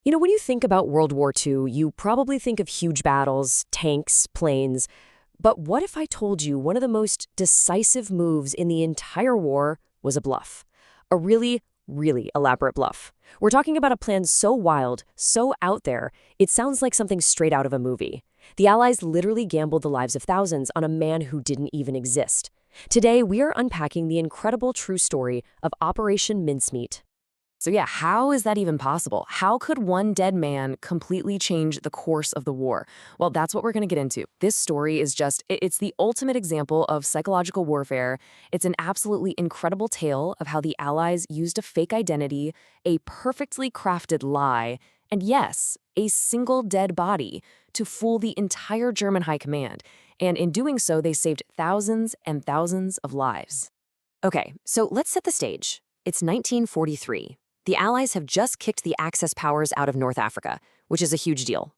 When you think about World War II, you probably think of huge battles, tanks, planes. But what if I told you one of the most decisive moves in the entire war was a bluff? A really, really elaborate bluff. We're talking about a plan so wild, so out there, it sounds like something straight out of a movie. The Allies literally gambled the lives of thousands on a man who didn't even exist. Today, we are unpacking the incredible true story of Operation Mincemeat. So yeah, how is that even possible? How could one dead man completely change the course of the war? Well, that's what we're going to get into. This story is it's the ultimate example of psychological warfare. It's an absolutely incredible tale of how the Allies used a fake identity, a perfectly crafted lie, and yes, a single dead body to fool the entire German high command. And in doing so, they saved thousands and thousands of lives. Okay, so let's set the stage. It's 1943. The Allies have just kicked the Axis powers out of North Africa, which is a huge deal.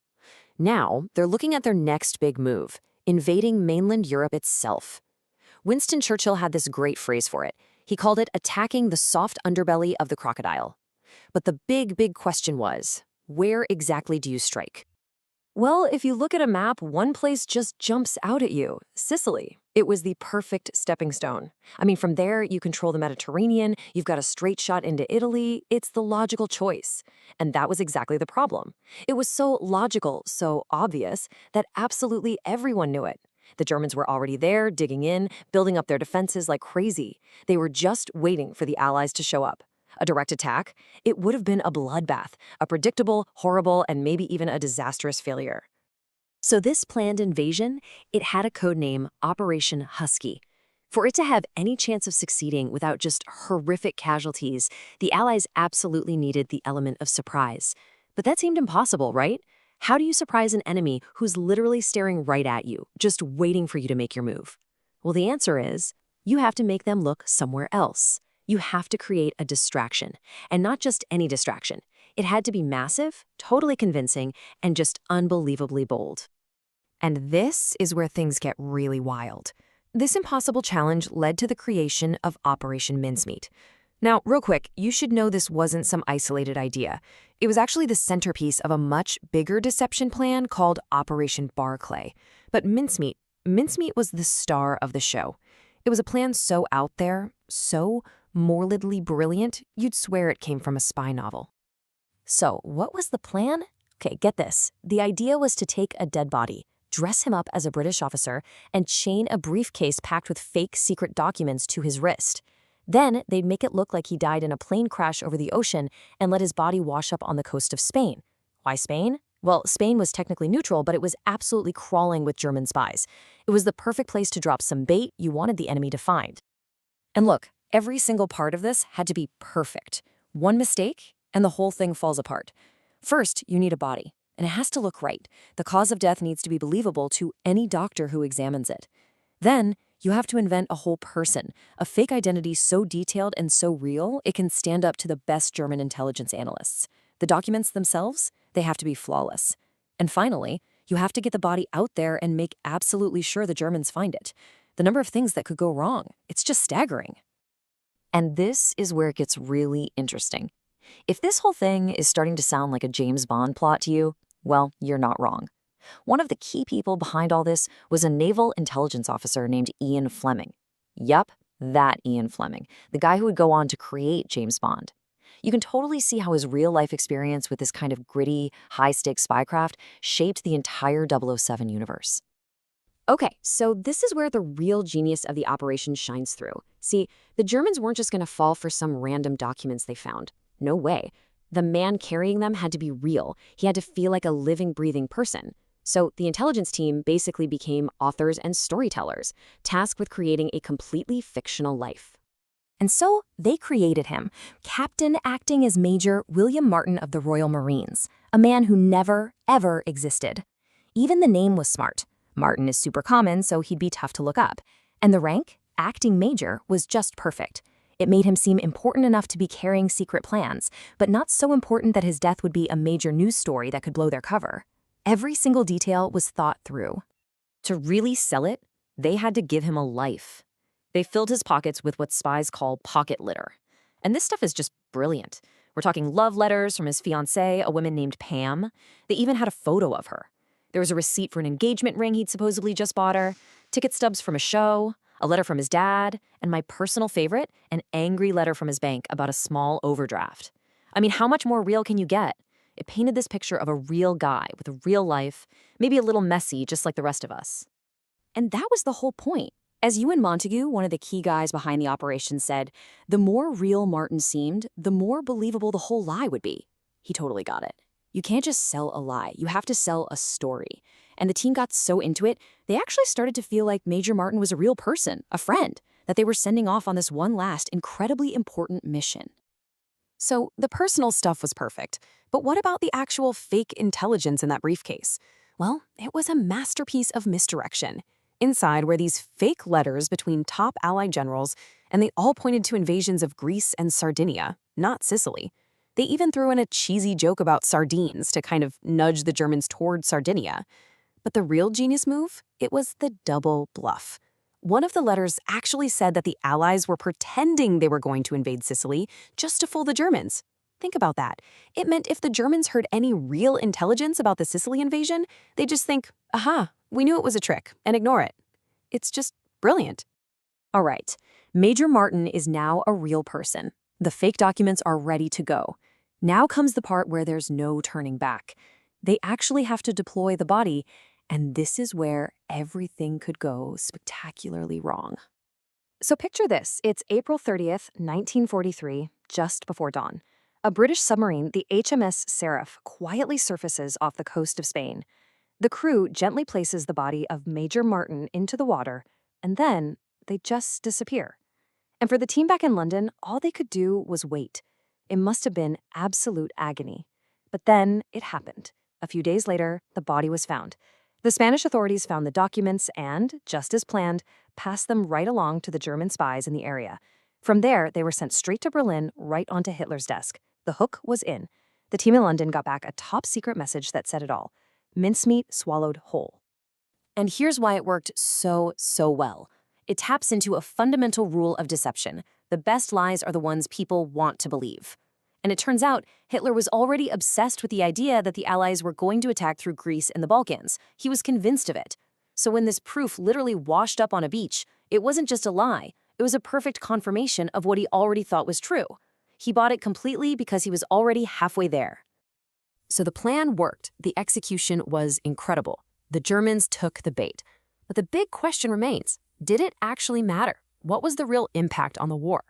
Now, they're looking at their next big move, invading mainland Europe itself. Winston Churchill had this great phrase for it. He called it attacking the soft underbelly of the crocodile. But the big question was, where exactly do you strike? Well, if you look at a map, one place just jumps out at you: Sicily. It was the perfect stepping stone. I mean, from there, you control the Mediterranean, you've got a straight shot into Italy. It's the logical choice. And that was exactly the problem. It was so logical, so obvious, that absolutely everyone knew it. The Germans were already there, digging in, building up their defenses like crazy. They were just waiting for the Allies to show up. A direct attack? It would have been a bloodbath, a predictable, horrible, and maybe even a disastrous failure. So this planned invasion, it had a code name, Operation Husky. For it to have any chance of succeeding without just horrific casualties, the Allies absolutely needed the element of surprise. But that seemed impossible, right? How do you surprise an enemy who's literally staring right at you, just waiting for you to make your move? Well, the answer is, you have to make them look somewhere else. You have to create a distraction, and not just any distraction. It had to be massive, totally convincing, and just unbelievably bold. And this is where things get really wild. This impossible challenge led to the creation of Operation Mincemeat. Now, real quick, you should know this wasn't some isolated idea. It was actually the centerpiece of a much bigger deception plan called Operation Barclay. But Mincemeat was the star of the show. It was a plan so out there, so morbidly brilliant, you'd swear it came from a spy novel. So, what was the plan? Okay, get this. The idea was to take a dead body, dress him up as a British officer, and chain a briefcase packed with fake secret documents to his wrist. Then, they'd make it look like he died in a plane crash over the ocean and let his body wash up on the coast of Spain. Why Spain? Well, Spain was technically neutral, but it was absolutely crawling with German spies. It was the perfect place to drop some bait you wanted the enemy to find. And look, every single part of this had to be perfect. One mistake, and the whole thing falls apart. First, you need a body, and it has to look right. The cause of death needs to be believable to any doctor who examines it. Then, you have to invent a whole person, a fake identity so detailed and so real it can stand up to the best German intelligence analysts. The documents themselves, they have to be flawless. And finally, you have to get the body out there and make absolutely sure the Germans find it. The number of things that could go wrong, it's just staggering. And this is where it gets really interesting. If this whole thing is starting to sound like a James Bond plot to you, well, you're not wrong. One of the key people behind all this was a naval intelligence officer named Ian Fleming. Yup, that Ian Fleming, the guy who would go on to create James Bond. You can totally see how his real-life experience with this kind of gritty, high-stakes spycraft shaped the entire 007 universe. Okay, so this is where the real genius of the operation shines through. See, the Germans weren't just going to fall for some random documents they found. No way. The man carrying them had to be real. He had to feel like a living, breathing person. So the intelligence team basically became authors and storytellers, tasked with creating a completely fictional life. And so they created him, Captain acting as Major William Martin of the Royal Marines, a man who never, ever existed. Even the name was smart. Martin is super common, so he'd be tough to look up. And the rank, acting major, was just perfect. It made him seem important enough to be carrying secret plans, but not so important that his death would be a major news story that could blow their cover. Every single detail was thought through. To really sell it, they had to give him a life. They filled his pockets with what spies call pocket litter. And this stuff is just brilliant. We're talking love letters from his fiancée, a woman named Pam. They even had a photo of her. There was a receipt for an engagement ring he'd supposedly just bought her, ticket stubs from a show, a letter from his dad, and my personal favorite, an angry letter from his bank about a small overdraft. I mean, how much more real can you get? It painted this picture of a real guy with a real life, maybe a little messy, just like the rest of us. And that was the whole point. As Ewan Montague, one of the key guys behind the operation, said, the more real Martin seemed, the more believable the whole lie would be. He totally got it. You can't just sell a lie. You have to sell a story. And the team got so into it, they actually started to feel like Major Martin was a real person, a friend, that they were sending off on this one last incredibly important mission. So the personal stuff was perfect. But what about the actual fake intelligence in that briefcase? Well, it was a masterpiece of misdirection. Inside were these fake letters between top Allied generals, and they all pointed to invasions of Greece and Sardinia, not Sicily. They even threw in a cheesy joke about sardines to kind of nudge the Germans toward Sardinia. But the real genius move? It was the double bluff. One of the letters actually said that the Allies were pretending they were going to invade Sicily just to fool the Germans. Think about that. It meant if the Germans heard any real intelligence about the Sicily invasion, they'd just think, aha, we knew it was a trick, and ignore it. It's just brilliant. All right, Major Martin is now a real person. The fake documents are ready to go. Now comes the part where there's no turning back. They actually have to deploy the body, and this is where everything could go spectacularly wrong. So picture this. It's April 30th, 1943, just before dawn. A British submarine, the HMS Seraph, quietly surfaces off the coast of Spain. The crew gently places the body of Major Martin into the water, and then they just disappear. And for the team back in London, all they could do was wait. It must have been absolute agony. But then it happened. A few days later, the body was found. The Spanish authorities found the documents and, just as planned, passed them right along to the German spies in the area. From there, they were sent straight to Berlin, right onto Hitler's desk. The hook was in. The team in London got back a top-secret message that said it all. Mincemeat swallowed whole. And here's why it worked so well. It taps into a fundamental rule of deception. The best lies are the ones people want to believe. And it turns out Hitler was already obsessed with the idea that the Allies were going to attack through Greece and the Balkans. He was convinced of it. So when this proof literally washed up on a beach, it wasn't just a lie. It was a perfect confirmation of what he already thought was true. He bought it completely because he was already halfway there. So the plan worked. The execution was incredible. The Germans took the bait. But the big question remains, did it actually matter? What was the real impact on the war?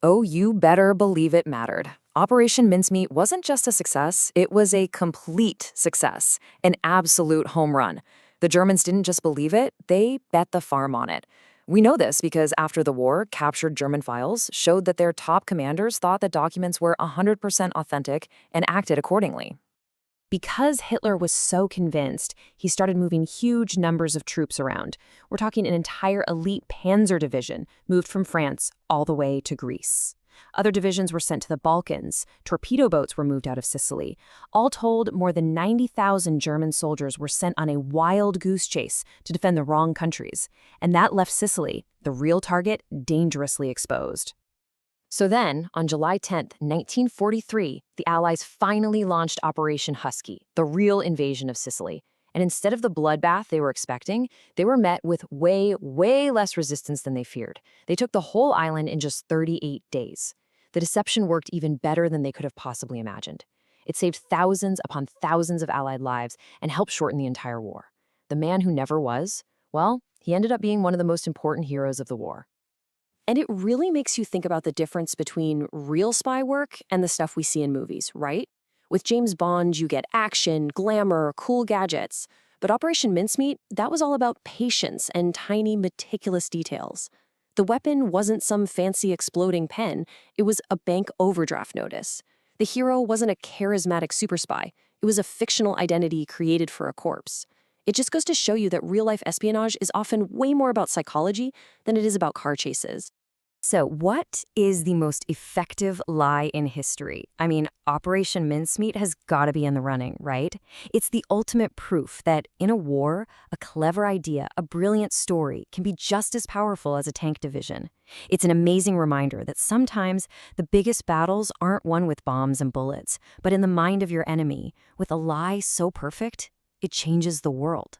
Oh, you better believe it mattered. Operation Mincemeat wasn't just a success, it was a complete success, an absolute home run. The Germans didn't just believe it, they bet the farm on it. We know this because after the war, captured German files showed that their top commanders thought the documents were 100% authentic and acted accordingly. Because Hitler was so convinced, he started moving huge numbers of troops around. We're talking an entire elite panzer division moved from France all the way to Greece. Other divisions were sent to the Balkans. Torpedo boats were moved out of Sicily. All told, more than 90,000 German soldiers were sent on a wild goose chase to defend the wrong countries. And that left Sicily, the real target, dangerously exposed. So then, on July 10th, 1943, the Allies finally launched Operation Husky, the real invasion of Sicily. And instead of the bloodbath they were expecting, they were met with way less resistance than they feared. They took the whole island in just 38 days. The deception worked even better than they could have possibly imagined. It saved thousands upon thousands of Allied lives and helped shorten the entire war. The man who never was, well, he ended up being one of the most important heroes of the war. And it really makes you think about the difference between real spy work and the stuff we see in movies, right? With James Bond, you get action, glamour, cool gadgets. But Operation Mincemeat, that was all about patience and tiny, meticulous details. The weapon wasn't some fancy exploding pen. It was a bank overdraft notice. The hero wasn't a charismatic super spy. It was a fictional identity created for a corpse. It just goes to show you that real-life espionage is often way more about psychology than it is about car chases. So, what is the most effective lie in history? I mean, Operation Mincemeat has got to be in the running, right? It's the ultimate proof that in a war, a clever idea, a brilliant story can be just as powerful as a tank division. It's an amazing reminder that sometimes the biggest battles aren't won with bombs and bullets, but in the mind of your enemy, with a lie so perfect, it changes the world.